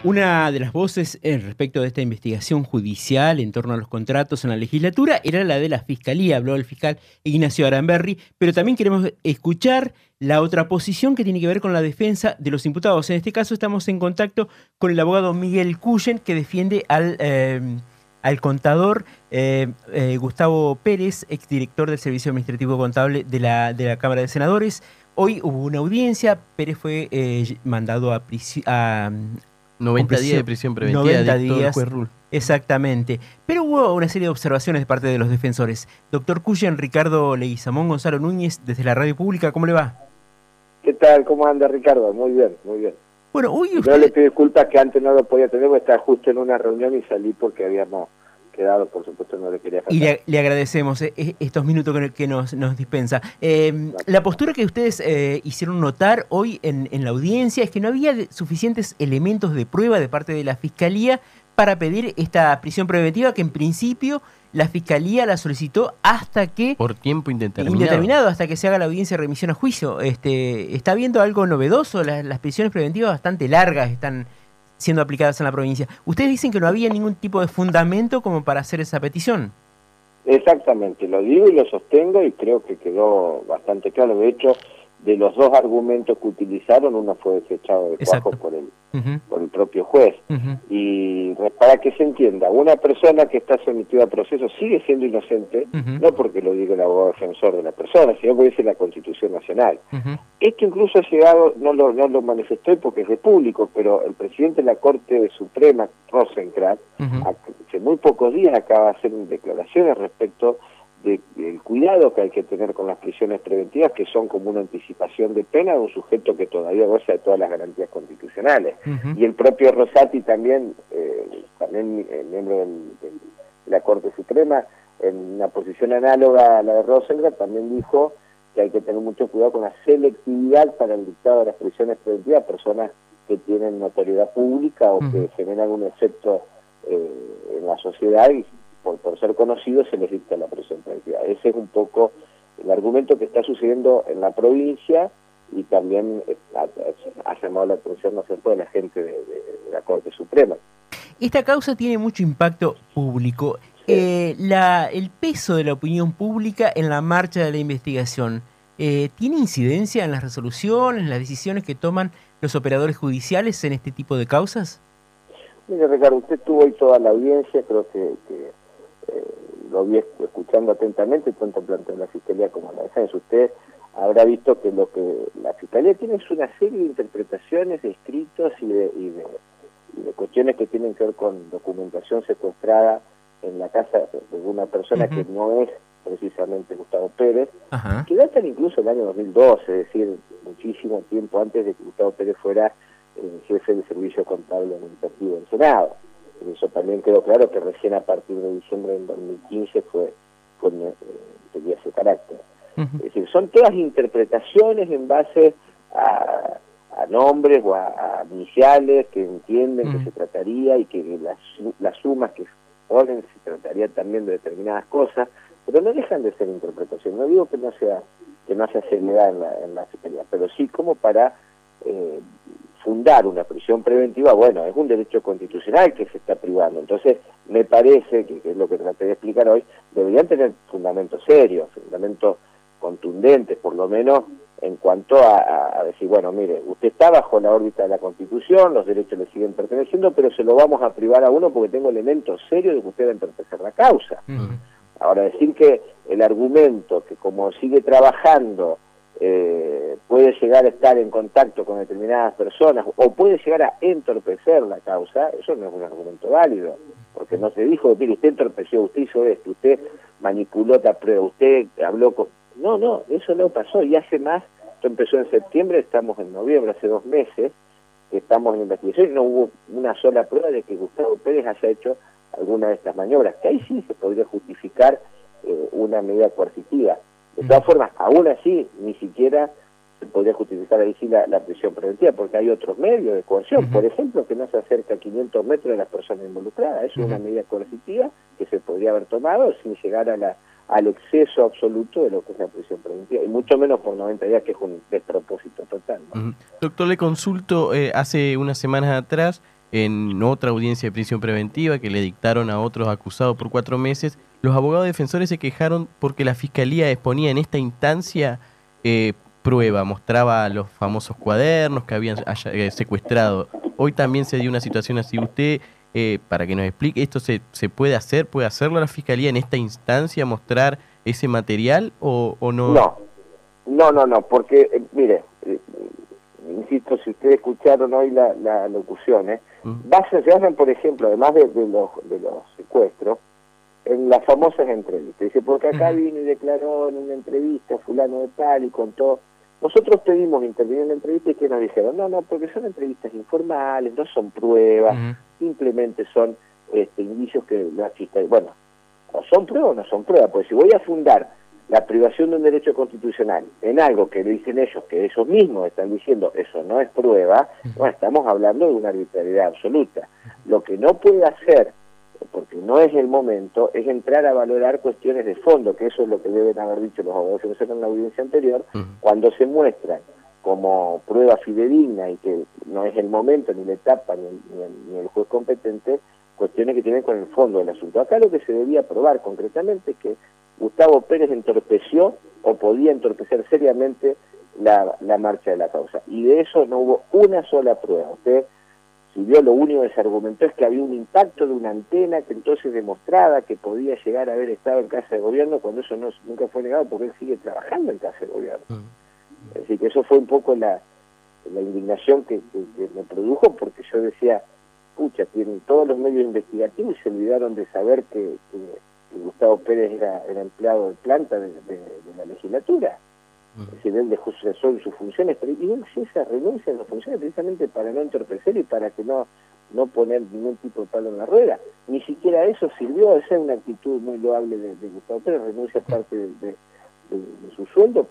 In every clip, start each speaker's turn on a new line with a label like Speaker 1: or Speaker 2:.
Speaker 1: Una de las voces respecto de esta investigación judicial en torno a los contratos en la legislatura era la de la Fiscalía, habló el fiscal Ignacio Aranberri, pero también queremos escuchar la otra posición que tiene que ver con la defensa de los imputados. En este caso estamos en contacto con el abogado Miguel Cuyen, que defiende al contador Gustavo Pérez, exdirector del Servicio Administrativo Contable de la Cámara de Senadores. Hoy hubo una audiencia, Pérez fue mandado a prisión.
Speaker 2: 90 días de prisión preventiva,
Speaker 1: 90
Speaker 2: dictó el
Speaker 1: días,
Speaker 2: juez Rull.
Speaker 1: exactamente. Pero hubo una serie de observaciones de parte de los defensores. Doctor Cuyen, Ricardo Leguizamón, Gonzalo Núñez, desde la Radio Pública, ¿cómo le va?
Speaker 3: ¿Qué tal? ¿Cómo anda, Ricardo? Muy bien, muy bien.
Speaker 1: Bueno, hoy
Speaker 3: Yo
Speaker 1: usted...
Speaker 3: le pido disculpas que antes no lo podía tener porque estaba justo en una reunión y salí porque habíamos quedado, por supuesto, no le quería faltar.
Speaker 1: Y le agradecemos estos minutos que nos dispensa. La postura que ustedes hicieron notar hoy en la audiencia es que no había suficientes elementos de prueba de parte de la Fiscalía para pedir esta prisión preventiva que en principio la Fiscalía la solicitó hasta que...
Speaker 2: Por tiempo indeterminado.
Speaker 1: Hasta que se haga la audiencia de remisión a juicio. ¿Está viendo algo novedoso? Las prisiones preventivas bastante largas están siendo aplicadas en la provincia. Ustedes dicen que no había ningún tipo de fundamento como para hacer esa petición.
Speaker 3: Exactamente, lo digo y lo sostengo y creo que quedó bastante claro. De hecho, de los dos argumentos que utilizaron, uno fue desechado de cuajo por el propio juez. Y para que se entienda, una persona que está sometida a proceso sigue siendo inocente, no porque lo diga el abogado defensor de la persona, sino porque dice la Constitución Nacional. Esto incluso ha llegado, no lo manifestó porque es de público, pero el presidente de la Corte Suprema, Rosenkrantz, hace muy pocos días acaba de hacer declaraciones respecto del cuidado que hay que tener con las prisiones preventivas, que son como una anticipación de pena de un sujeto que todavía goza de todas las garantías constitucionales. Y el propio Rosati también miembro de la Corte Suprema, en una posición análoga a la de Rosenkrantz, también dijo que hay que tener mucho cuidado con la selectividad para el dictado de las prisiones preventivas a personas que tienen notoriedad pública o que generan un efecto en la sociedad y por ser conocidos se les dicta la prisión preventiva. Ese es un poco el argumento que está sucediendo en la provincia y también ha llamado la atención, no se puede, la gente de la Corte Suprema.
Speaker 1: Esta causa tiene mucho impacto público. El peso de la opinión pública en la marcha de la investigación, ¿tiene incidencia en las resoluciones, en las decisiones que toman los operadores judiciales en este tipo de causas?
Speaker 3: Mire, Ricardo, usted tuvo hoy toda la audiencia, creo que lo vi escuchando atentamente, tanto planteando la Fiscalía como la defensa. Usted habrá visto que lo que la Fiscalía tiene es una serie de interpretaciones, de escritos y de cuestiones que tienen que ver con documentación secuestrada en la casa de una persona que no es precisamente Gustavo Pérez, que datan incluso del año 2012, es decir, muchísimo tiempo antes de que Gustavo Pérez fuera jefe del Servicio Contable Administrativo del Senado. Eso también quedó claro que recién a partir de diciembre del 2015 tenía ese carácter. Es decir, son todas interpretaciones en base a nombres o a iniciales que entienden que se trataría y que las sumas que ponen se trataría también de determinadas cosas, pero no dejan de ser interpretaciones. No digo que no haya seriedad en la Fiscalía, pero sí como para fundar una prisión preventiva, bueno, es un derecho constitucional que se está privando. Entonces, me parece, que es lo que traté de explicar hoy, deberían tener fundamentos serios, fundamentos contundentes, por lo menos en cuanto a decir, bueno, mire, usted está bajo la órbita de la Constitución, los derechos le siguen perteneciendo, pero se lo vamos a privar a uno porque tengo elementos serios de que usted va a entorpecer la causa. Ahora, decir que el argumento que como sigue trabajando puede llegar a estar en contacto con determinadas personas o puede llegar a entorpecer la causa, eso no es un argumento válido, porque no se dijo, mire, usted entorpeció, usted hizo esto, usted manipuló la prueba, usted habló con... No, eso no pasó, y hace más, esto empezó en septiembre, estamos en noviembre, hace 2 meses que estamos en investigación y no hubo una sola prueba de que Gustavo Pérez haya hecho alguna de estas maniobras, que ahí sí se podría justificar una medida coercitiva. De todas formas, aún así, ni siquiera se podría justificar ahí sí la prisión preventiva, porque hay otros medios de coerción. Por ejemplo, que no se acerca a 500 metros de las personas involucradas. Eso es una medida coercitiva que se podría haber tomado sin llegar al exceso absoluto de lo que es la prisión preventiva, y mucho menos por 90 días, que es un despropósito total, ¿no?
Speaker 2: Doctor, le consulto, hace unas semanas atrás en otra audiencia de prisión preventiva que le dictaron a otros acusados por 4 meses, los abogados defensores se quejaron porque la Fiscalía exponía en esta instancia prueba, mostraba los famosos cuadernos que habían secuestrado. Hoy también se dio una situación así. Usted, para que nos explique, ¿esto se puede hacer? ¿Puede hacerlo la Fiscalía en esta instancia, mostrar ese material o no?
Speaker 3: No, porque, mire, insisto, si ustedes escucharon hoy la locución, se basan, por ejemplo, además de los secuestros, en las famosas entrevistas. Dice, porque acá vino y declaró en una entrevista fulano de tal y contó. Nosotros pedimos intervenir en la entrevista y que nos dijeron, no, porque son entrevistas informales, no son pruebas, simplemente son indicios que la Fiscalía... Bueno, o son pruebas o no son pruebas, pues si voy a fundar la privación de un derecho constitucional en algo que dicen ellos, que ellos mismos están diciendo eso no es prueba, no estamos hablando de una arbitrariedad absoluta. Lo que no puede hacer, porque no es el momento, es entrar a valorar cuestiones de fondo, que eso es lo que deben haber dicho los abogados en la audiencia anterior, cuando se muestran como prueba fidedigna y que no es el momento, ni la etapa, ni el juez competente, cuestiones que tienen con el fondo del asunto. Acá lo que se debía probar concretamente es que Gustavo Pérez entorpeció o podía entorpecer seriamente la marcha de la causa. Y de eso no hubo una sola prueba. Usted, si vio, lo único que se argumentó es que había un impacto de una antena que entonces demostraba que podía llegar a haber estado en casa de gobierno, cuando eso nunca fue negado porque él sigue trabajando en casa de gobierno. Es decir, que eso fue un poco la indignación que me produjo, porque yo decía, pucha, tienen todos los medios investigativos y se olvidaron de saber que Gustavo Pérez era empleado de planta de la legislatura. Es decir, él dejó sus funciones, y él se renuncia a las funciones precisamente para no entorpecer y para que no poner ningún tipo de palo en la rueda. Ni siquiera eso sirvió. Esa es una actitud muy loable de Gustavo Pérez, renuncia a parte de su sueldo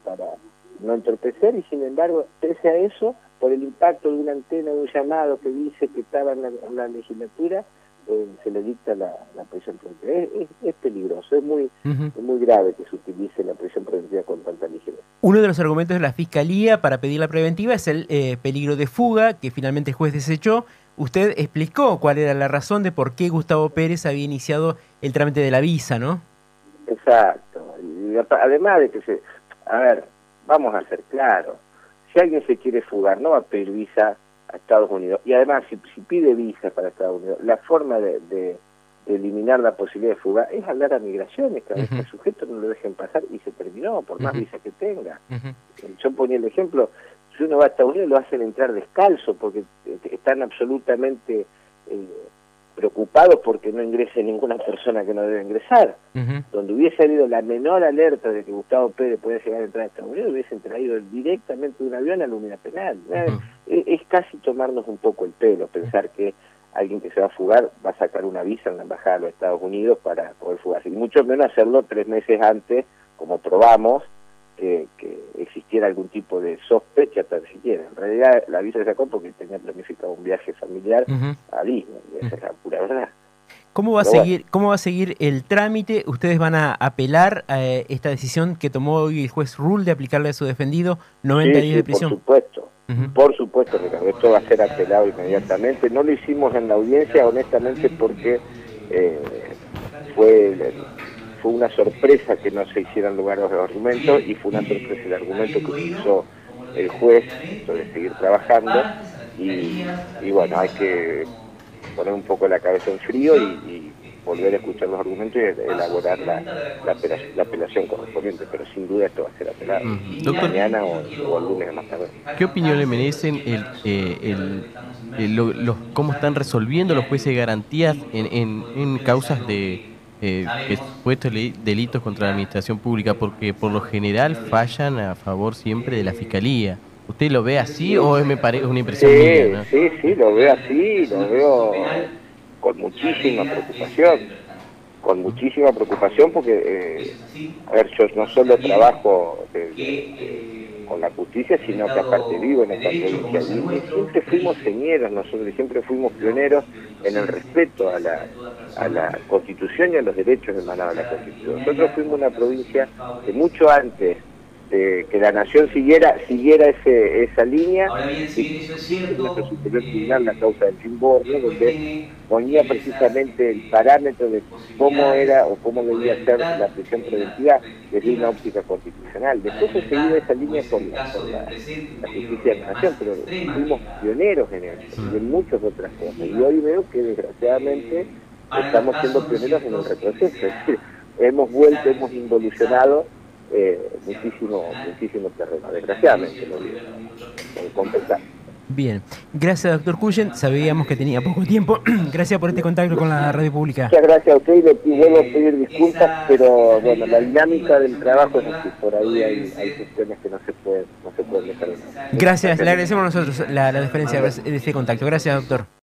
Speaker 3: para no entorpecer, y sin embargo, pese a eso, por el impacto de una antena, de un llamado que dice que estaba en la legislatura, se le dicta la prisión preventiva. Es peligroso, es muy grave que se utilice la prisión preventiva con tanta ligereza.
Speaker 1: Uno de los argumentos de la Fiscalía para pedir la preventiva es el peligro de fuga, que finalmente el juez desechó. Usted explicó cuál era la razón de por qué Gustavo Pérez había iniciado el trámite de la visa, ¿no?
Speaker 3: Exacto. Y además de que a ver, vamos a ser claros, si alguien se quiere fugar, no va a pedir visa a Estados Unidos. Y además, si pide visa para Estados Unidos, la forma de eliminar la posibilidad de fuga es hablar a migraciones, que a veces al sujeto no lo dejen pasar y se terminó, por más visa que tenga. Yo ponía el ejemplo, si uno va a Estados Unidos lo hacen entrar descalzo, porque están absolutamente preocupados porque no ingrese ninguna persona que no debe ingresar. Donde hubiese habido la menor alerta de que Gustavo Pérez podía llegar a entrar a Estados Unidos, hubiesen traído directamente de un avión a la unidad penal. Es casi tomarnos un poco el pelo, pensar que alguien que se va a fugar va a sacar una visa en la embajada de los Estados Unidos para poder fugarse, y mucho menos hacerlo 3 meses antes, como probamos, que existiera algún tipo de sospecha tan siquiera. En realidad la visa se sacó porque tenía planificado un viaje familiar a Disney, esa es la pura verdad.
Speaker 1: ¿Cómo va a seguir el trámite? ¿Ustedes van a apelar a esta decisión que tomó hoy el juez Rull de aplicarle a su defendido 90 días de prisión?
Speaker 3: Por supuesto, Ricardo, esto va a ser apelado inmediatamente. No lo hicimos en la audiencia, honestamente, porque fue una sorpresa que no se hicieran lugar los argumentos, y fue una sorpresa el argumento que utilizó el juez sobre seguir trabajando, y bueno, hay que poner un poco la cabeza en frío y volver a escuchar los argumentos y elaborar la apelación correspondiente, pero sin duda esto va a ser apelado mañana o el lunes más tarde.
Speaker 2: ¿Qué opinión le merecen cómo están resolviendo los jueces de garantías en causas de supuestos delitos contra la administración pública? Porque por lo general fallan a favor siempre de la Fiscalía. ¿Usted lo ve así o me parece una impresión mía, ¿no?
Speaker 3: Sí, lo veo así, lo veo con muchísima preocupación, porque, a ver, yo no solo trabajo con la justicia, sino que aparte vivo en esta provincia, y siempre fuimos señeros nosotros, y siempre fuimos pioneros en el respeto a la Constitución y a los derechos emanados de la Constitución. Nosotros fuimos una provincia que mucho antes que la Nación siguiera esa línea.
Speaker 4: Ahora bien, si bien eso es cierto,
Speaker 3: nuestro superior tribunal, la causa del Chimborro, donde ponía precisamente el parámetro de cómo era o cómo debía ser la prisión preventiva desde una óptica constitucional. Después se seguido esa línea por la justicia de la Nación, pero fuimos pioneros en eso y en muchas otras cosas. Y hoy veo que desgraciadamente estamos siendo pioneros en el retroceso. Es decir, hemos vuelto, hemos involucionado muchísimo terreno, desgraciadamente, lo digo, con pesar.
Speaker 1: Bien, gracias doctor Cuyen, sabíamos que tenía poco tiempo, gracias por este contacto con la radio pública.
Speaker 3: Muchas gracias a usted y vuelvo a pedir disculpas, pero bueno, la dinámica del trabajo es así, por ahí hay cuestiones que no se pueden dejar de hacer.
Speaker 1: Gracias, le agradecemos a nosotros la diferencia de este contacto, gracias doctor.